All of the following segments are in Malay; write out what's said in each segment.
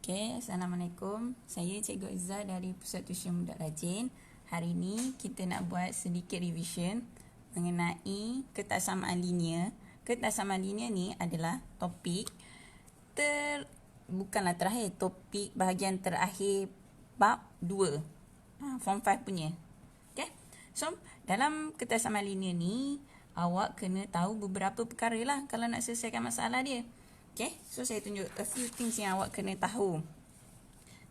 Okay, Assalamualaikum. Saya Cikgu Izzah dari Pusat Tuition Budak Rajin. Hari ini kita nak buat sedikit revision mengenai ketaksamaan linear. Ketaksamaan linear ni adalah topik bukanlah terakhir, topik bahagian terakhir bab 2. Form 5 punya. Okay. So, dalam ketaksamaan linear ni, awak kena tahu beberapa perkara lah kalau nak selesaikan masalah dia. Okay, so saya tunjuk a few things yang awak kena tahu.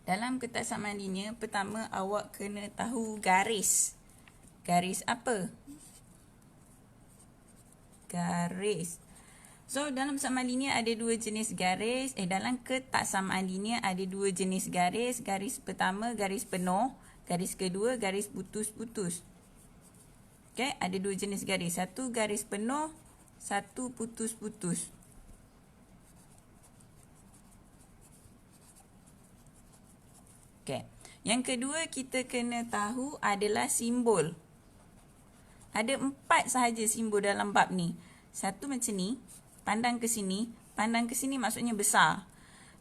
Dalam ketaksamaan linear, pertama awak kena tahu garis. Garis apa? Garis. So, dalam ketaksamaan linear ada dua jenis garis. Dalam ketaksamaan linear ada dua jenis garis. Garis pertama, garis penuh. Garis kedua, garis putus-putus. Okay, ada dua jenis garis. Satu garis penuh, satu putus-putus. Okay. Yang kedua kita kena tahu adalah simbol. Ada 4 sahaja simbol dalam bab ni. Satu macam ni, pandang ke sini maksudnya besar.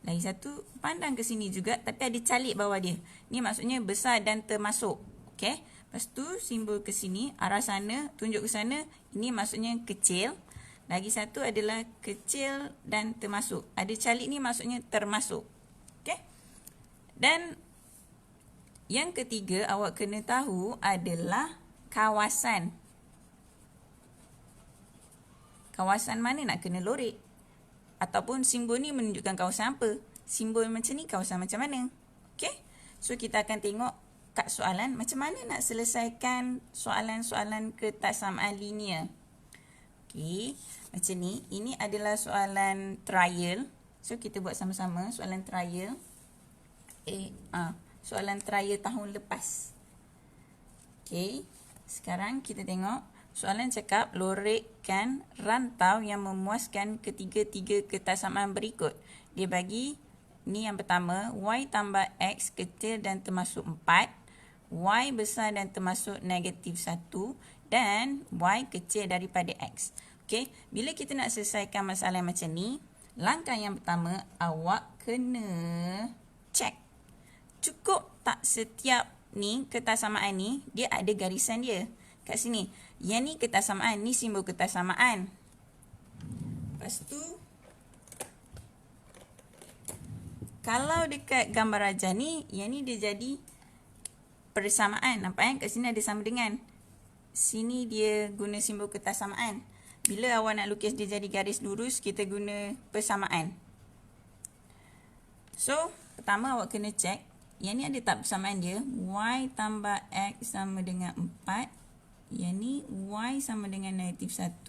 Lagi satu, pandang ke sini juga tapi ada calik bawah dia. Ni maksudnya besar dan termasuk. Okay. Lepas tu simbol ke sini, arah sana, tunjuk ke sana, ini maksudnya kecil. Lagi satu adalah kecil dan termasuk. Ada calik ni maksudnya termasuk. Okay. Dan yang ketiga awak kena tahu adalah kawasan. Kawasan mana nak kena lorek? Ataupun simbol ni menunjukkan kawasan apa? Simbol macam ni kawasan macam mana? Okay? So kita akan tengok kat soalan macam mana nak selesaikan soalan-soalan ketaksamaan linear. Okay, macam ni. Ini adalah soalan trial. So kita buat sama-sama soalan trial. Soalan trial tahun lepas. Okey, sekarang kita tengok soalan cakap lorekkan rantau yang memuaskan ketiga-tiga ketaksamaan berikut. Dia bagi ni yang pertama, y tambah x kecil dan termasuk 4, y besar dan termasuk negatif 1 dan y kecil daripada x. Okey, bila kita nak selesaikan masalah macam ni, langkah yang pertama awak kena check. Cukup tak setiap ni ketaksamaan ni dia ada garisan dia kat sini. Yang ni ketaksamaan, ni simbol ketaksamaan. Lepas tu kalau dekat gambar rajah ni, yang ni dia jadi persamaan. Nampak kan kat sini ada sama dengan. Sini dia guna simbol ketaksamaan. Bila awak nak lukis dia jadi garis lurus, kita guna persamaan. So, pertama awak kena check. Yang ni ada tak persamaan dia? Y tambah X sama dengan 4. Yang ni Y sama dengan negatif 1.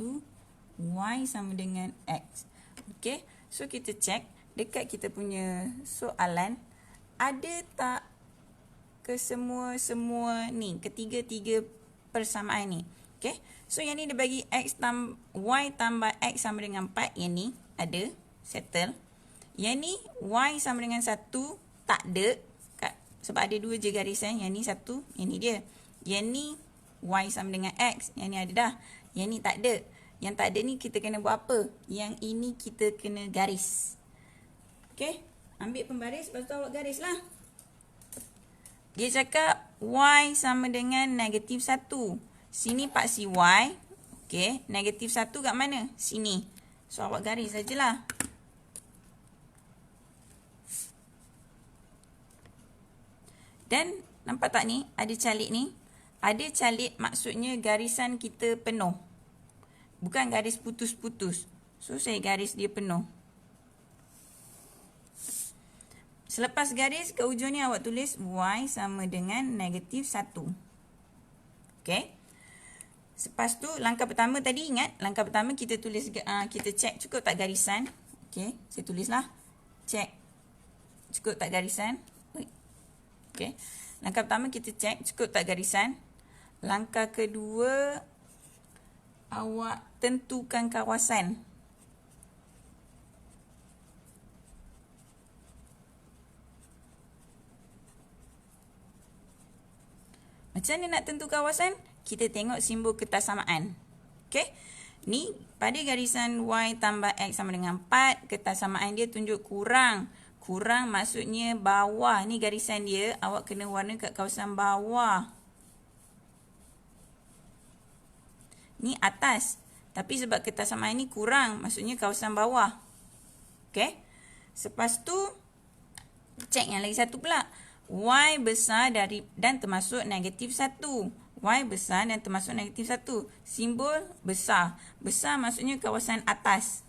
Y sama dengan X. Okay. So kita check. Dekat kita punya soalan. Ada tak kesemua-semua ni? Ketiga-tiga persamaan ni. Okay. So yang ni dia bagi Y tambah X sama dengan 4. Yang ni ada. Settle. Yang ni Y sama dengan 1. Tak ada. Sebab ada dua je garisan. Yang ni satu, yang ni dia. Yang ni Y sama dengan X. Yang ni ada dah. Yang ni tak ada. Yang tak ada ni kita kena buat apa? Yang ini kita kena garis. Okay. Ambil pembaris. Lepas tu awak garis lah. Dia cakap Y sama dengan negatif 1. Sini paksi Y. Okay. Negatif 1 kat mana? Sini. So awak garis sajalah. Dan nampak tak ni? Ada calik ni. Ada calik maksudnya garisan kita penuh. Bukan garis putus-putus. So saya garis dia penuh. Selepas garis ke ujung ni awak tulis Y sama dengan negatif 1. Okay. Lepas tu langkah pertama tadi ingat. Langkah pertama kita tulis, kita check cukup tak garisan. Okay. Saya tulislah. Check. Cukup tak garisan. Okay. Langkah pertama kita cek cukup tak garisan. Langkah kedua awak tentukan kawasan. Macam mana nak tentu kawasan? Kita tengok simbol ketaksamaan. Okay. Ni pada garisan Y tambah X sama dengan 4. Ketaksamaan dia tunjuk kurang Kurang maksudnya bawah. Ni garisan dia. Awak kena warna kat kawasan bawah. Ni atas. Tapi sebab kertas samaan ni kurang. Maksudnya kawasan bawah. Okay. Lepas tu, cek yang lagi satu pula. Y besar dari dan termasuk negatif 1. Y besar dan termasuk negatif 1. Simbol besar. Besar maksudnya kawasan atas.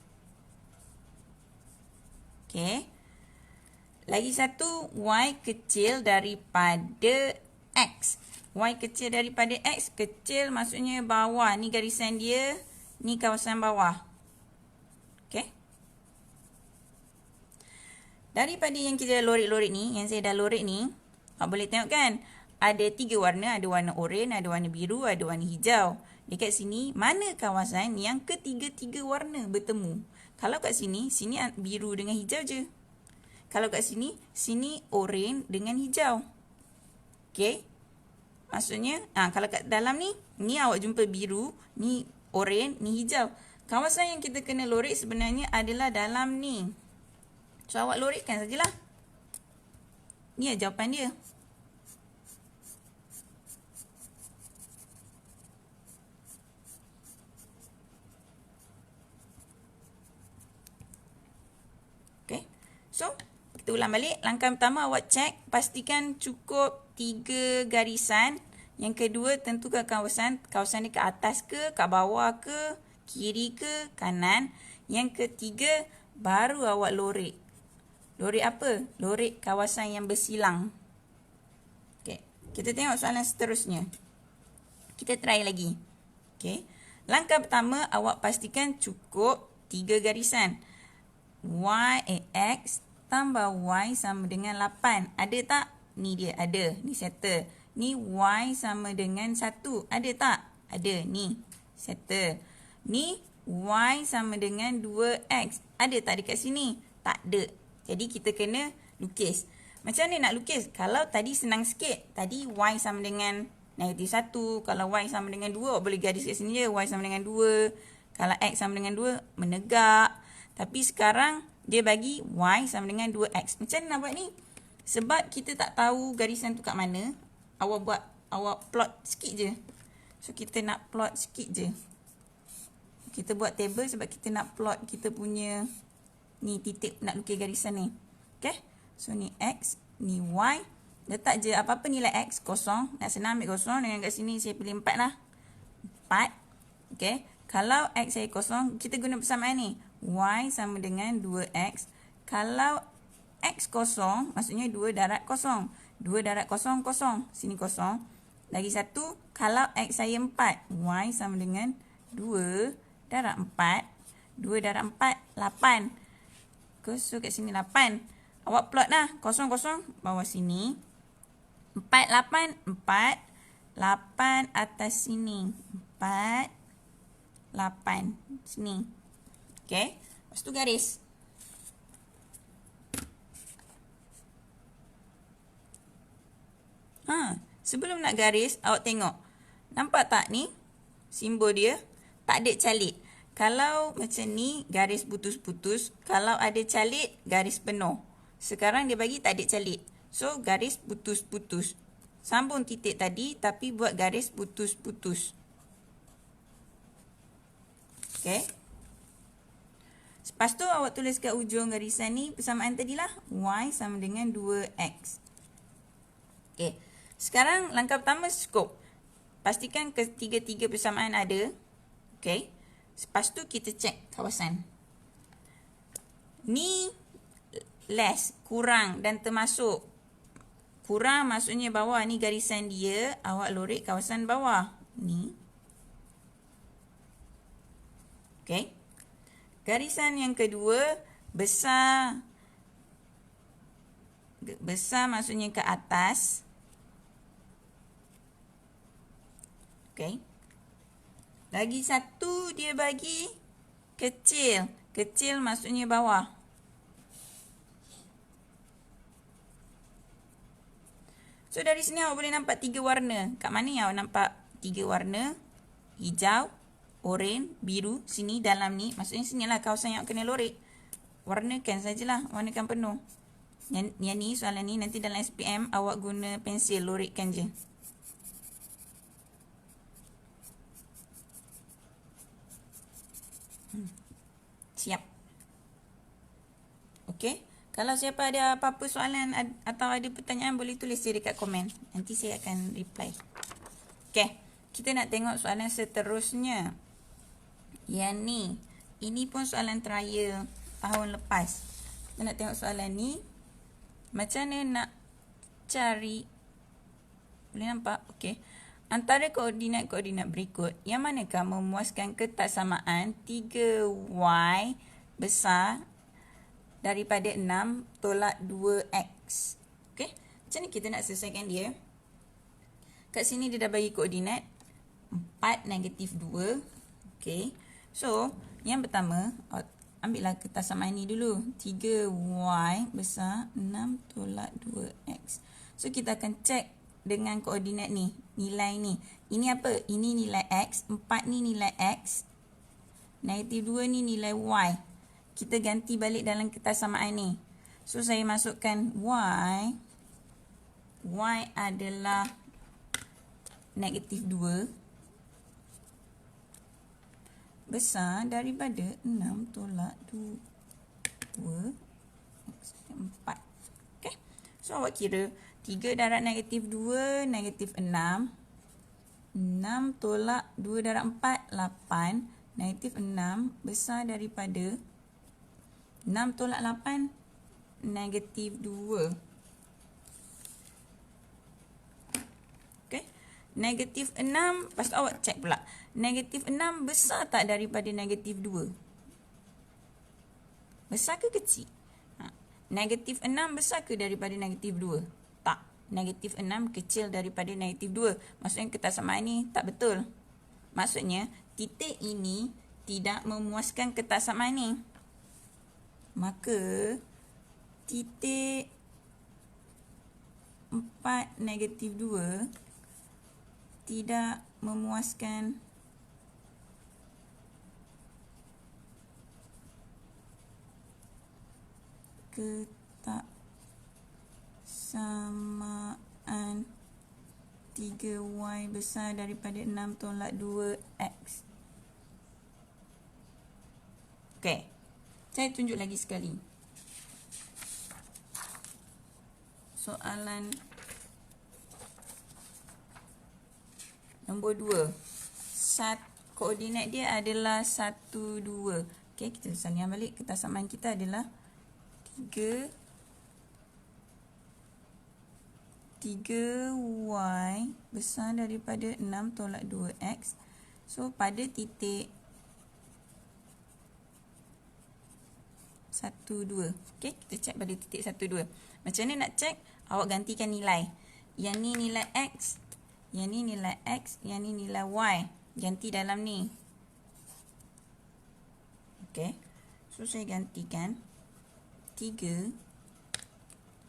Okay. Lagi satu, Y kecil daripada X. Y kecil daripada X, kecil maksudnya bawah. Ni garisan dia, ni kawasan bawah. Okay. Daripada yang kita dah lorek-lorek ni, yang saya dah lorek ni, awak boleh tengok kan? Ada 3 warna, ada warna oranye, ada warna biru, ada warna hijau. Dekat sini, mana kawasan yang ketiga-tiga warna bertemu? Kalau kat sini, sini biru dengan hijau je. Kalau kat sini, sini oranye dengan hijau. Okay. Maksudnya, kalau kat dalam ni awak jumpa biru, ni oranye, ni hijau. Kawasan yang kita kena lorek sebenarnya adalah dalam ni. So, awak lorekkan sajalah. Ni jawapan dia. Okay. So, kita ulang balik. Langkah pertama awak cek, pastikan cukup 3 garisan. Yang kedua, tentukan kawasan ni ke atas ke, ke bawah ke, kiri ke, kanan. Yang ketiga, baru awak lorek. Lorek apa? Lorek kawasan yang bersilang. Okay. Kita tengok soalan seterusnya. Kita try lagi. Okay. Langkah pertama, awak pastikan cukup 3 garisan. X tambah Y sama dengan 8. Ada tak? Ni dia, ada. Ni settle. Ni Y sama dengan 1. Ada tak? Ada. Ni, settle. Ni Y sama dengan 2X. Ada tak dekat sini? Tak ada. Jadi kita kena lukis. Macam mana nak lukis? Kalau tadi senang sikit. Tadi Y sama dengan negatif 1. Kalau Y sama dengan 2, boleh garis kat sini je. Y sama dengan 2. Kalau X sama dengan 2, menegak. Tapi sekarang, dia bagi Y sama dengan 2X. Macam mana nak buat ni? Sebab kita tak tahu garisan tu kat mana. Awak plot sikit je. So, kita nak plot sikit je. Kita buat table sebab kita nak plot kita punya ni titik nak lukis garisan ni. Okay? So, ni X, ni Y. Letak je apa-apa nilai X, kosong. Nak senang ambil kosong. Dengan kat sini saya pilih 4 lah. 4. Okay? Kalau X saya kosong, kita guna persamaan ni. Y sama dengan 2X. Kalau X kosong, maksudnya 2 darab kosong. 2 darab kosong, kosong. Sini kosong. Lagi satu, kalau X saya 4. Y sama dengan 2 darab 4. 2 darab 4, 8. So, kat sini 8. Awak plot dah. Kosong, kosong. Bawah sini. 4, 8. 4. 8 atas sini. 4. 8. Sini. Okay. Lepas tu garis. Sebelum nak garis, awak tengok. Nampak tak ni? Simbol dia. Tak ada calit. Kalau macam ni, garis putus-putus. Kalau ada calit, garis penuh. Sekarang dia bagi tak ada calit. So, garis putus-putus. Sambung titik tadi, tapi buat garis putus-putus. Okay. Lepas tu awak tulis kat ujung garisan ni persamaan tadilah. Y sama dengan 2X. Okay. Sekarang langkah pertama cukup. Pastikan ketiga-tiga persamaan ada. Okay. Lepas tu kita cek kawasan. Ni less, kurang dan termasuk. Kurang maksudnya bawah. Ni garisan dia. Awak lorek kawasan bawah. Ni. Okay. Garisan yang kedua, besar. Besar maksudnya ke atas. Okay. Lagi satu dia bagi kecil. Kecil maksudnya bawah. So, dari sini awak boleh nampak 3 warna. Kat mana yang awak nampak 3 warna? Hijau, oranye, biru. Sini, dalam ni. Maksudnya sini lah kawasan yang awak kena lorek. Warnakan sajalah. Warnakan penuh. Yang ni, soalan ni nanti dalam SPM awak guna pensil, lorikkan je. Siap. Okey. Kalau siapa ada apa-apa soalan atau ada pertanyaan, boleh tulis je dekat komen. Nanti saya akan reply. Okey. Kita nak tengok soalan seterusnya. Yang ni. Ini pun soalan trial tahun lepas. Kita nak tengok soalan ni. Macam mana nak cari. Boleh nampak? Okey. Antara koordinat-koordinat berikut, yang manakah memuaskan ketaksamaan 3y besar daripada 6 tolak 2x. Okey. Macam ni kita nak selesaikan dia. Kat sini dia dah bagi koordinat 4, -2. Okey. So, yang pertama, ambillah ketaksamaan ni dulu. 3y besar 6 tolak 2x. So, kita akan cek dengan koordinat ni. Nilai ni. Ini apa? Ini nilai x. 4 ni nilai x. -2 ni nilai y. Kita ganti balik dalam ketaksamaan ni. So, saya masukkan y. Y adalah -2 besar daripada 6 tolak 2 x 4. Okay. So, awak kira 3 darab -2, -6. 6 tolak 2 darab 4, 8. -6 besar daripada 6 tolak 8, -2. Okay. -6, lepas tu awak cek pula. -6 besar tak daripada -2? Besar ke kecil? -6 besar ke daripada -2? Tak. -6 kecil daripada -2. Maksudnya ketaksamaan ni tak betul. Maksudnya titik ini tidak memuaskan ketaksamaan ni. Maka titik 4 -2 tidak memuaskan ketaksamaan 3y besar daripada 6 tolak 2x. Okey. Saya tunjuk lagi sekali. Soalan nombor 2. Koordinat dia adalah 1, 2. Okey, kita salingkan balik. Ketaksamaan kita adalah 3y besar daripada 6 tolak 2x. So, pada titik 1, 2. Okey, kita cek pada titik 1, 2. Macam mana nak cek? Awak gantikan nilai. Yang ni nilai x. Yang ni nilai x. Yang ni nilai y. Ganti dalam ni. Okey. So, saya gantikan 3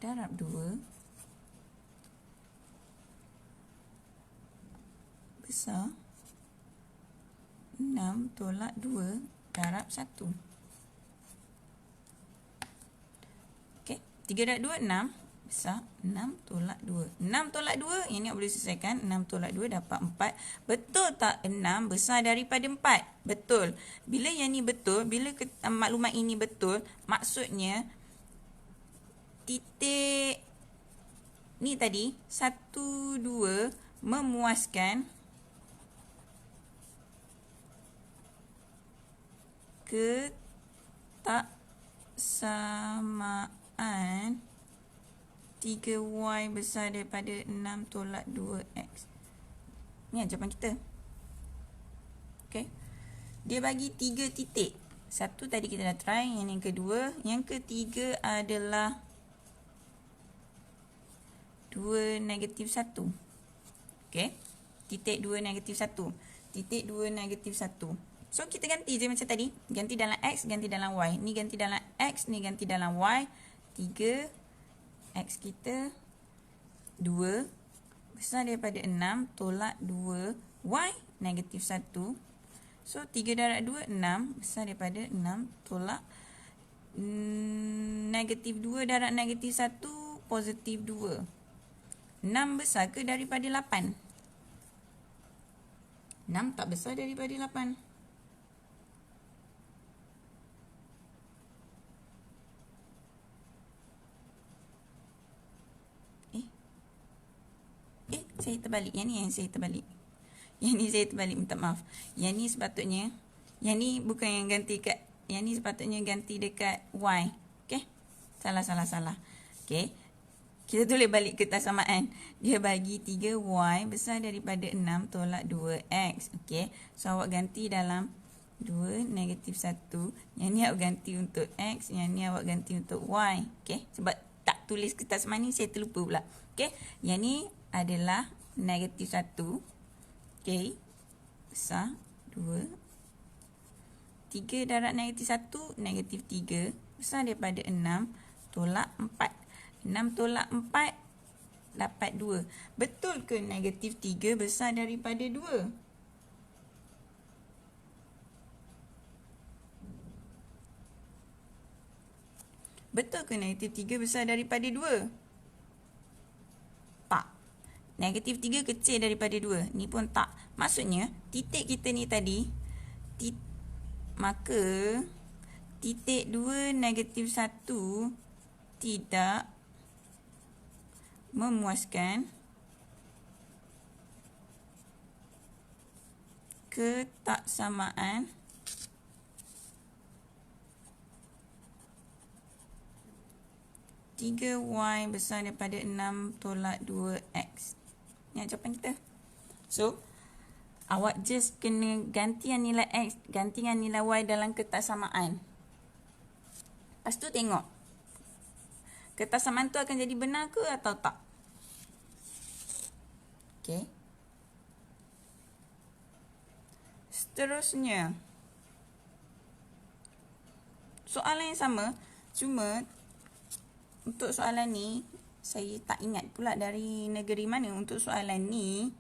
darab 2 besar 6 tolak 2 darab 1. Okey, 3 darab 2, 6 besar 6 tolak 2. 6 tolak 2, yang ni boleh selesaikan. 6 tolak 2 dapat 4. Betul tak 6 besar daripada 4? Betul. Bila yang ni betul, bila maklumat ini betul, maksudnya titik ni tadi 1, 2 memuaskan ketaksamaan 3y besar daripada 6 tolak 2x. Ni jawapan kita. Okey. Dia bagi 3 titik. Satu tadi kita dah try. Yang kedua. Yang ketiga adalah 2, -1. Okey. Titik 2, -1. Titik 2, -1. So, kita ganti je macam tadi. Ganti dalam x, ganti dalam y. Ni ganti dalam x, ni ganti dalam y. 3, x kita 2 besar daripada 6 tolak 2 y -1. So 3 darab 2 6 besar daripada 6 tolak Negatif 2 darab negatif 1, positif 2. 6 besar ke daripada 8? 6 tak besar daripada 8. Saya terbalik. Yang ni yang saya terbalik. Yang ni saya terbalik, minta maaf. Yang ni sepatutnya, yang ni bukan yang ganti kat, yang ni sepatutnya ganti dekat Y. Okey? Salah. Okey. Kita tulis balik kertasamaan. Dia bagi 3Y besar daripada 6 tolak 2X. Okey. So, awak ganti dalam 2, negatif 1. Yang ni awak ganti untuk X. Yang ni awak ganti untuk Y. Okey. Sebab tak tulis kertasamaan ni, saya terlupa pula. Okey. Yang ni adalah negatif 1. Okey. Besar 2. 3 darab negatif 1, negatif 3. Besar daripada 6 tolak 4. 6 tolak 4 dapat 2. Betul ke negatif 3 besar daripada 2? Betul ke negatif 3 besar daripada 2? Tak. Negatif 3 kecil daripada 2. Ni pun tak. Maksudnya, titik kita ni tadi, maka titik 2, negatif 1 tidak memuaskan ketaksamaan tiga Y besar daripada 6 tolak 2X. Ni jawapan kita. So, awak just kena ganti yang nilai X, ganti yang nilai Y dalam ketaksamaan. Lepas tu tengok, ketaksamaan tu akan jadi benar ke atau tak. Okey. Seterusnya, soalan yang sama, cuma untuk soalan ni, saya tak ingat pula dari negeri mana. Untuk soalan ni,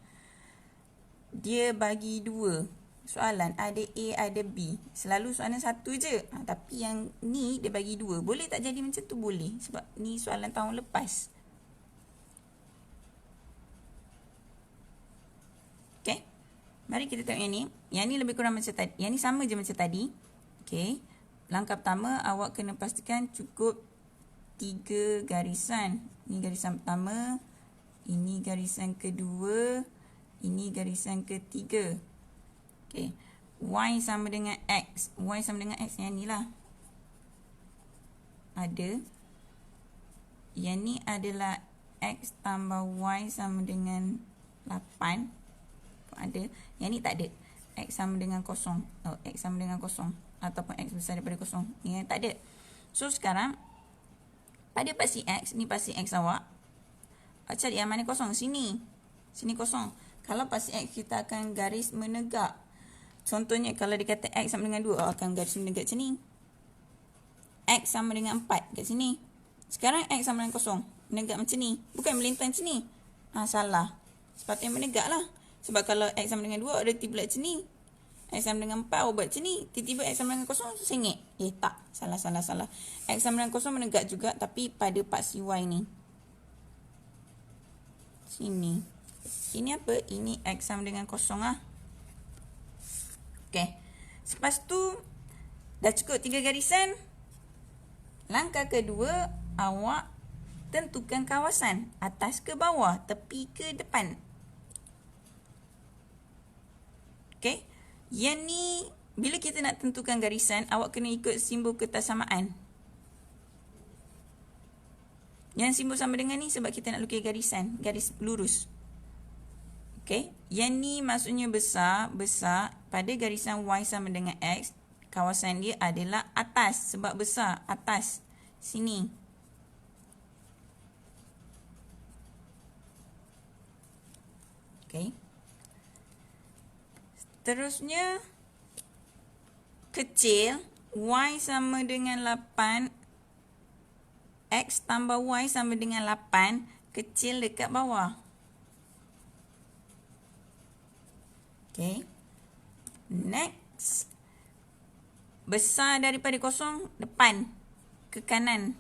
dia bagi 2 soalan. Ada A, ada B. Selalu soalan 1 je. Tapi yang ni dia bagi 2. Boleh tak jadi macam tu? Boleh. Sebab ni soalan tahun lepas. Okay. Mari kita tengok yang ni. Yang ni lebih kurang macam tadi. Yang ni sama je macam tadi. Okay. Langkah pertama, awak kena pastikan cukup 3 garisan. Ini garisan pertama. Ini garisan kedua. Ini garisan ketiga. Okay. Y sama dengan X. Y sama dengan X. Yang ni lah. Ada. Yang ni adalah X tambah Y sama dengan 8. Ada. Yang ni tak ada. X sama dengan 0. X sama dengan 0. Ataupun X besar daripada 0. Yang tak ada. So, sekarang, pada pasti X, ni pasti X awak. Cari yang mana kosong? Sini. Sini kosong. Kalau pasti X, kita akan garis menegak. Contohnya, kalau dia kata X sama dengan 2, akan garis menegak macam ni. X sama dengan 4 kat sini. Sekarang X sama dengan 0. Menegak macam ni. Bukan melintang macam ni. Salah. Sepatutnya menegak lah. Sebab kalau X sama dengan 2, ada tiba macam ni. X sama dengan 4, buat macam ni. Tiba-tiba X sama dengan 0, sengit. Tak. Salah. X sama dengan 0 menegak juga, tapi pada paksi Y ni. Sini. Ini apa? Ini X sama dengan 0 lah. Okay. Lepas tu, dah cukup 3 garisan. Langkah kedua, awak tentukan kawasan. Atas ke bawah, tepi ke depan. Okay. Yang ni, bila kita nak tentukan garisan, awak kena ikut simbol ketaksamaan. Yang simbol sama dengan ni sebab kita nak lukis garisan. Garis lurus. Okay. Yang ni maksudnya besar. Pada garisan Y sama dengan X, kawasan dia adalah atas. Sebab besar. Atas. Sini. Okay. Terusnya, kecil, Y sama dengan 8, X tambah Y sama dengan 8, kecil dekat bawah. Okay. Next, besar daripada 0, depan. ke kanan.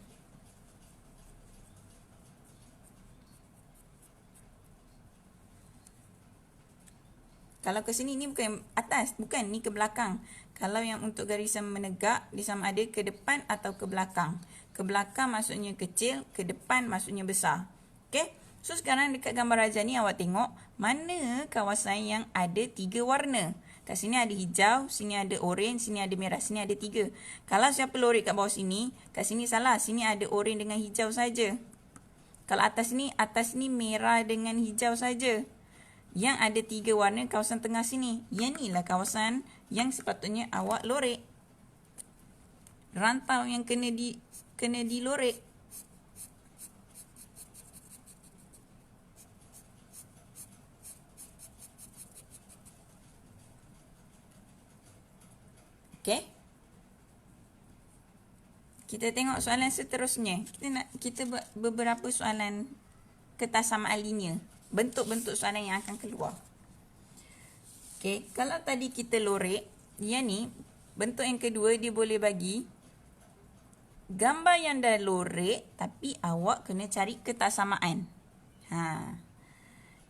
Kalau ke sini, ni bukan atas. Bukan, ni ke belakang. Kalau yang untuk garisan menegak, dia sama ada ke depan atau ke belakang. Ke belakang maksudnya kecil, ke depan maksudnya besar. Okay? So, sekarang dekat gambar raja ni awak tengok mana kawasan yang ada 3 warna. Kat sini ada hijau, sini ada oren, sini ada merah, sini ada 3. Kalau siapa lorek kat bawah sini, kat sini salah. Sini ada oren dengan hijau saja. Kalau atas ni merah dengan hijau saja. Yang ada 3 warna kawasan tengah sini. Yang ni lah kawasan yang sepatutnya awak lorek. Rantau yang kena dilorek. Okey. Kita tengok soalan seterusnya. Kita buat beberapa soalan ketarsamaan linear. Bentuk-bentuk soalan yang akan keluar. Okey, kalau tadi kita lorek, yang ni bentuk yang kedua dia boleh bagi gambar yang dah lorek tapi awak kena cari ketarsamaan.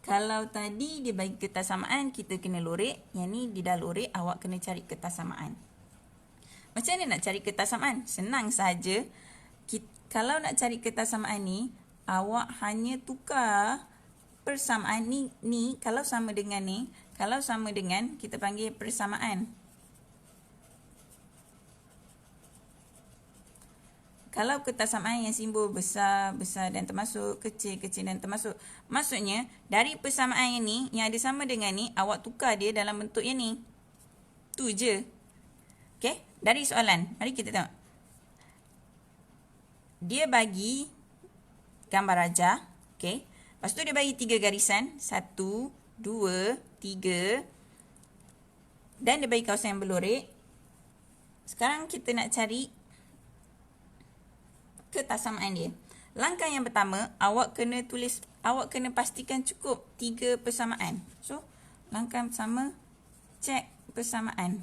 Kalau tadi dia bagi ketarsamaan, kita kena lorek. Yang ni dia dah lorek, awak kena cari ketarsamaan. Macam mana nak cari ketarsamaan? Senang saja. Kalau nak cari ketarsamaan ni, awak hanya tukar persamaan ni kalau sama dengan ni, kalau sama dengan kita panggil persamaan. Kalau ketarsamaan yang simbol besar, besar dan termasuk, kecil, kecil dan termasuk. Maksudnya, dari persamaan yang ni, yang ada sama dengan ni, awak tukar dia dalam bentuk yang ni. Tu je. Okay? Dari soalan. Mari kita tengok. Dia bagi gambar raja. Okay? Lepas tu dia bagi 3 garisan. 1, 2, 3. Dan dia bagi kawasan yang berlorek. Sekarang kita nak cari ketarsamaan dia. Langkah yang pertama, awak kena pastikan cukup 3 persamaan. So, langkah pertama, cek persamaan.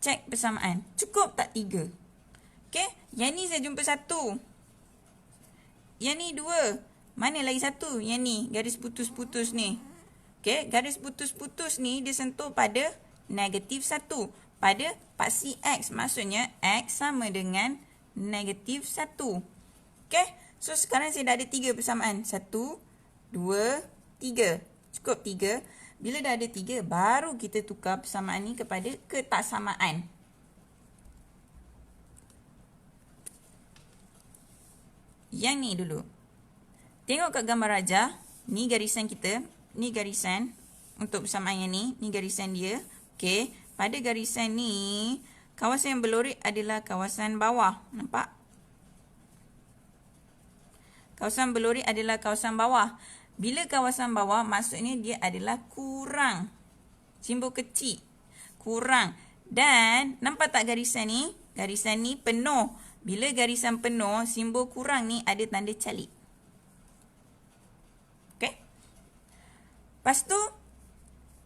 Cek persamaan. Cukup tak 3? Okey, yang ni saya jumpa 1. Yang ni 2. Mana lagi 1? Yang ni, garis putus-putus ni. Okey, garis putus-putus ni dia sentuh pada negatif 1. Pada paksi X. Maksudnya, X sama dengan negatif 1. Okey, so sekarang saya dah ada 3 persamaan. 1, 2, 3. Cukup 3. Bila dah ada 3, baru kita tukar persamaan ni kepada ketarsamaan. Yang ni dulu. Tengok kat gambar raja. Ni garisan kita. Ni garisan untuk persamaan yang ni. Ni garisan dia. Okey. Pada garisan ni, kawasan yang berlorek adalah kawasan bawah. Nampak? Kawasan berlorek adalah kawasan bawah. Bila kawasan bawah, maksudnya dia adalah kurang. Simbol kecil. Kurang. Dan, nampak tak garisan ni? Garisan ni penuh. Bila garisan penuh, simbol kurang ni ada tanda calik. Okey? Lepas tu,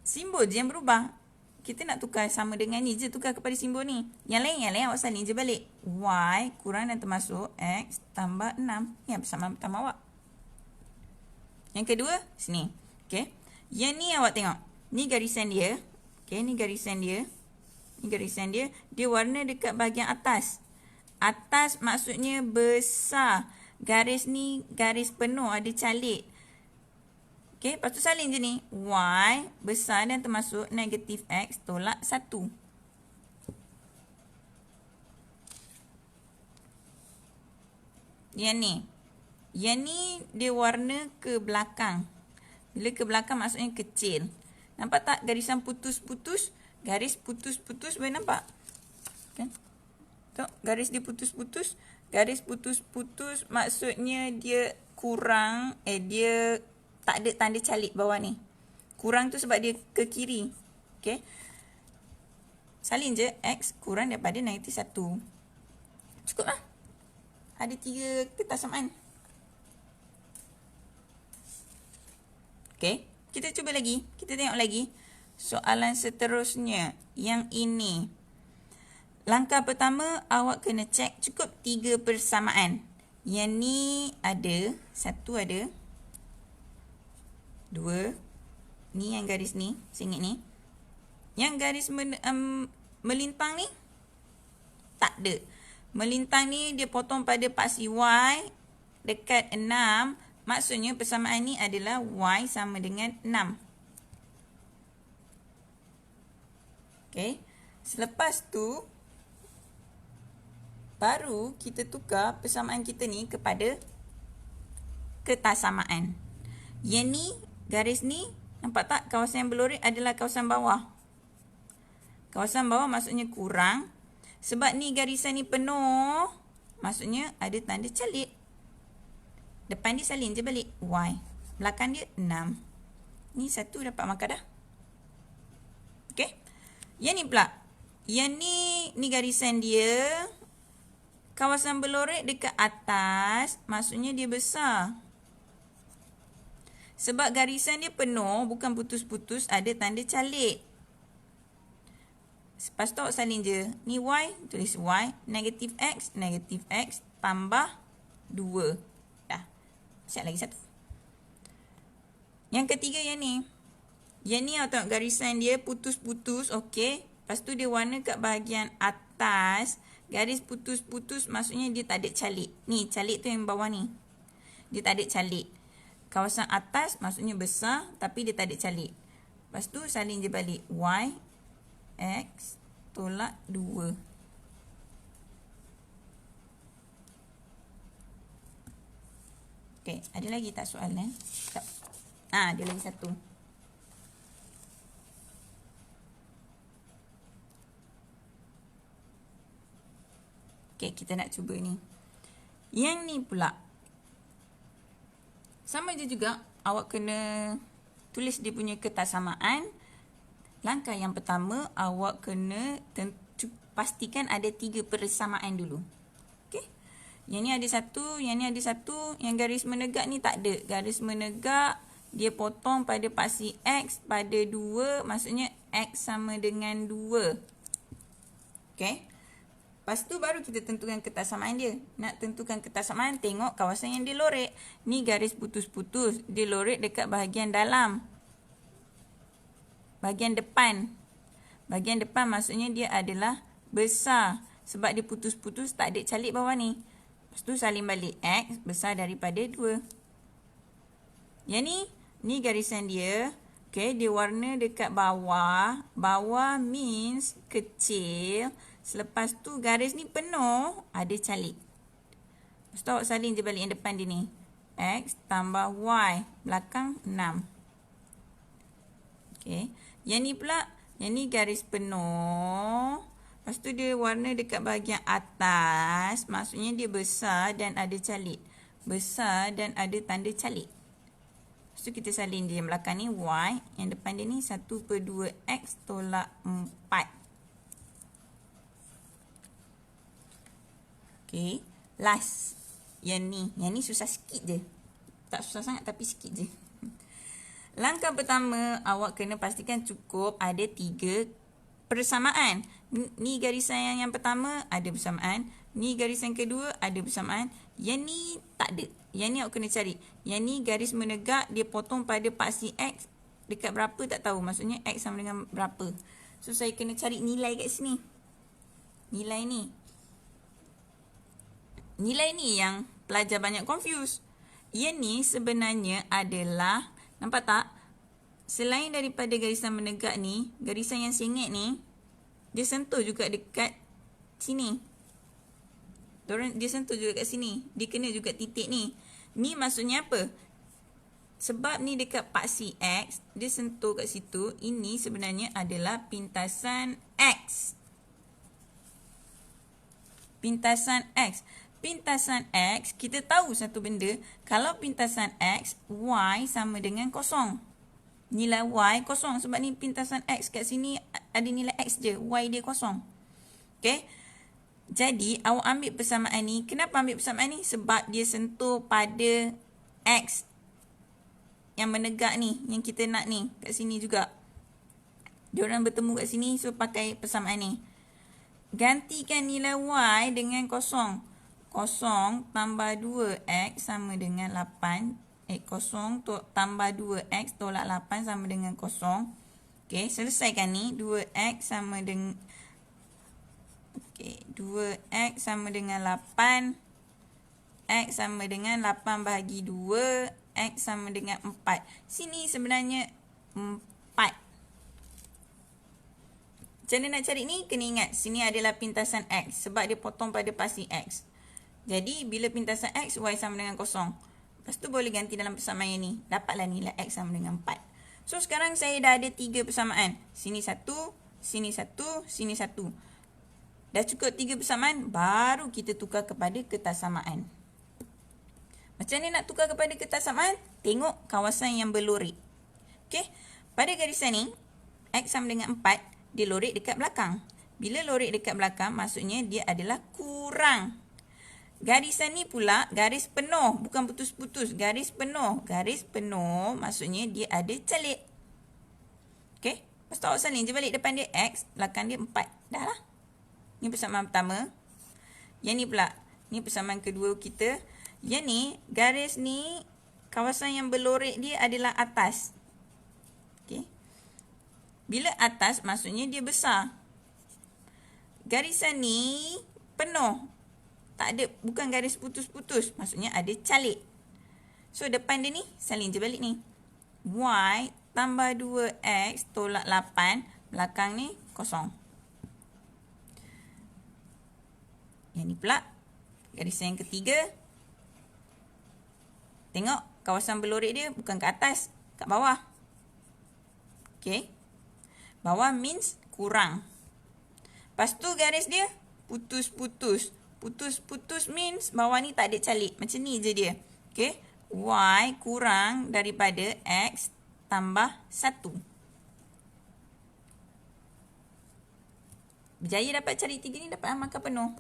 simbol je yang berubah. Kita nak tukar sama dengan ni je, tukar kepada simbol ni. Yang lain awak salin je balik. Y kurang dan termasuk X tambah 6. Yang persamaan pertama awak. Yang kedua, sini. Okey. Yang ni awak tengok. Ni garisan dia. Okey, ni garisan dia. Ni garisan dia. Dia warna dekat bahagian atas. Atas maksudnya besar. Garis ni garis penuh, ada calik. Okey, lepas tu salin je ni. Y besar dan termasuk negatif X tolak 1. Yang ni. Yang ni dia warna ke belakang. Bila ke belakang maksudnya kecil. Nampak tak garisan putus-putus? Garis putus-putus boleh nampak? Kan? Tengok garis dia putus-putus. Garis putus-putus maksudnya dia kurang. Dia tak ada tanda calik bawah ni. Kurang tu sebab dia ke kiri. Okay. Salin je X kurang daripada negatif 1. Cukup lah. Ada 3 ketarsamaan. Okay, kita cuba lagi. Kita tengok lagi. soalan seterusnya. Yang ini. Langkah pertama, awak kena cek cukup 3 persamaan. Yang ni ada, 1 ada, 2, ni yang garis ni, singit ni. Yang garis melintang ni, tak ada. Melintang ni dia potong pada paksi Y dekat 6. Maksudnya persamaan ni adalah Y sama dengan 6. Okay. Selepas tu, baru kita tukar persamaan kita ni kepada ketasamaan. Yang ni, garis ni, nampak tak? Kawasan yang berlorek adalah kawasan bawah. Kawasan bawah maksudnya kurang. Sebab ni garisan ni penuh, maksudnya ada tanda calit. Depan dia salin je balik Y. Belakang dia 6. Ni 1 dapat markah dah. Okay. Yang ni pula. Yang ni garisan dia. Kawasan berlorek dekat atas, maksudnya dia besar. Sebab garisan dia penuh, bukan putus-putus, ada tanda calit. Lepas tu awak salin je. Ni Y, tulis Y. Negatif X, tambah 2. Dah. Siap lagi 1. Yang ketiga yang ni. Yang ni awak tengok garisan dia putus-putus. Okey. Lepas tu dia warna kat bahagian atas. Garis putus-putus maksudnya dia tak ada calit. Ni calit tu yang bawah ni. Dia tak ada calit. Kawasan atas maksudnya besar tapi dia tak ada calit. Lepas tu salin je balik. Y, X, tolak 2. Okey, ada lagi tak soalan? Tak. Ada lagi satu. Okey, kita nak cuba ni. Yang ni pula. Sama je juga, awak kena tulis dia punya ketasamaan. Langkah yang pertama, awak kena pastikan ada 3 persamaan dulu. Okey. Yang ni ada 1, yang ni ada 1, yang garis menegak ni tak ada. Garis menegak, dia potong pada paksi X pada 2, maksudnya X sama dengan 2. Okey. Lepas tu baru kita tentukan ketasamaan dia. Nak tentukan ketasamaan, tengok kawasan yang dia lorek. Ni garis putus-putus. Dia lorek dekat bahagian dalam. Bahagian depan. Bahagian depan maksudnya dia adalah besar. Sebab dia putus-putus, tak ada calit bawah ni. Lepas tu salin balik. X besar daripada 2. Yang ni garisan dia. Okay, dia warna dekat bawah. Bawah means kecil. Selepas tu garis ni penuh, ada calit. Lepas tu awak salin je balik yang depan dia ni. X tambah Y. Belakang 6. Okay. Yang ni pula, yang ni garis penuh. Lepas tu dia warna dekat bahagian atas. Maksudnya dia besar dan ada calit. Besar dan ada tanda calit. Lepas tu kita salin dia yang belakang ni Y. Yang depan dia ni 1/2X tolak 4. Okay, last. Yang ni susah sikit je. Tak susah sangat tapi sikit je. Langkah pertama, awak kena pastikan cukup ada 3 persamaan. Ni garisan yang pertama ada persamaan. Ni garisan kedua ada persamaan. Yang ni tak ada. Yang ni awak kena cari. Yang ni garis menegak, dia potong pada paksi X. Dekat berapa tak tahu. Maksudnya X sama dengan berapa. So saya kena cari nilai kat sini. Nilai ni. Nilai ni yang pelajar banyak confuse. Yang ni sebenarnya adalah, nampak tak? Selain daripada garisan menegak ni, garisan yang sengit ni, dia sentuh juga dekat sini. Dia sentuh juga kat sini. Dia kena juga titik ni. Ni maksudnya apa? Sebab ni dekat paksi X, dia sentuh kat situ. Ini sebenarnya adalah pintasan X. Pintasan X. Pintasan X, kita tahu satu benda. Kalau pintasan X, Y sama dengan kosong. Nilai Y kosong. Sebab ni pintasan X kat sini ada nilai X je. Y dia kosong. Okay. Jadi, awak ambil persamaan ni. Kenapa ambil persamaan ni? Sebab dia sentuh pada X yang menegak ni. Yang kita nak ni. Kat sini juga. Diorang bertemu kat sini, so pakai persamaan ni. Gantikan nilai Y dengan kosong. Kosong tambah 2X sama dengan 8. Kosong tambah 2X tolak 8 sama dengan kosong. Okey, selesaikan ni. 2X sama dengan 2X sama dengan 8. X sama dengan 8 bahagi 2. X sama dengan 4. Sini sebenarnya 4. Macam mana nak cari ni? Kena ingat, sini adalah pintasan X. Sebab dia potong pada pasti X. Jadi, bila pintasan X, Y sama dengan kosong. Lepas tu boleh ganti dalam persamaan ni. Dapatlah nilai X sama dengan 4. So, sekarang saya dah ada 3 persamaan. Sini 1, sini 1, sini 1. Dah cukup 3 persamaan, baru kita tukar kepada kertas samaan. Macam mana nak tukar kepada kertas samaan? Tengok kawasan yang berlorek. Okey, pada garisan ni, X sama dengan 4, dia lorek dekat belakang. Bila lorek dekat belakang, maksudnya dia adalah kurang. Garisan ni pula garis penuh, bukan putus-putus. Garis penuh. Garis penuh maksudnya dia ada calik. Okey, lepas tu awak salin je balik depan dia X, belakang dia 4. Dah lah. Ni persamaan pertama. Yang ni pula, ni persamaan kedua kita. Yang ni, garis ni, kawasan yang berlorek dia adalah atas. Okey. Bila atas, maksudnya dia besar. Garisan ni penuh. Tak ada, bukan garis putus-putus. Maksudnya ada calik. So, depan dia ni, salin je balik ni. Y tambah 2X tolak 8. Belakang ni, kosong. Yang ni pula, garisan yang ketiga. Tengok, kawasan berlorek dia bukan kat atas, kat bawah. Okey. Bawah means kurang. Lepas tu garis dia, putus-putus. Putus-putus means bawah ni tak ada calik. Macam ni je dia. Okey. Y kurang daripada X tambah 1. Berjaya dapat cari 3 ni, dapat markah penuh.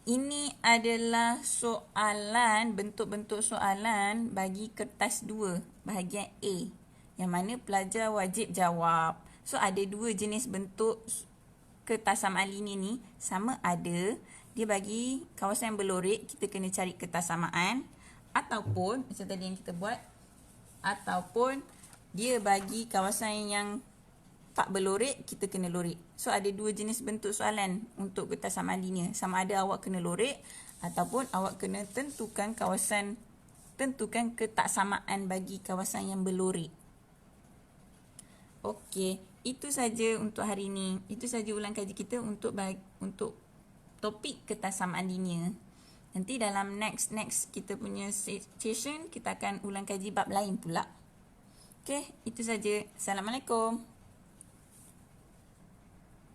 Ini adalah soalan, bentuk-bentuk soalan bagi kertas 2, bahagian A. Yang mana pelajar wajib jawab. So, ada 2 jenis bentuk kertas samaan linear ni. Sama ada, dia bagi kawasan yang berlorek, kita kena cari kertas samaan. Ataupun, macam tadi yang kita buat. Ataupun, dia bagi kawasan yang tak berlorek, kita kena lorek. So, ada 2 jenis bentuk soalan untuk kertas samaan linear. Sama ada awak kena lorek ataupun awak kena tentukan kawasan, tentukan ketaksamaan bagi kawasan yang berlorek. Okey, itu saja untuk hari ini. Itu saja ulang kaji kita untuk topik kertas samaan linear. Nanti dalam next kita punya session, kita akan ulang kaji bab lain pula. Okey, itu saja. Assalamualaikum.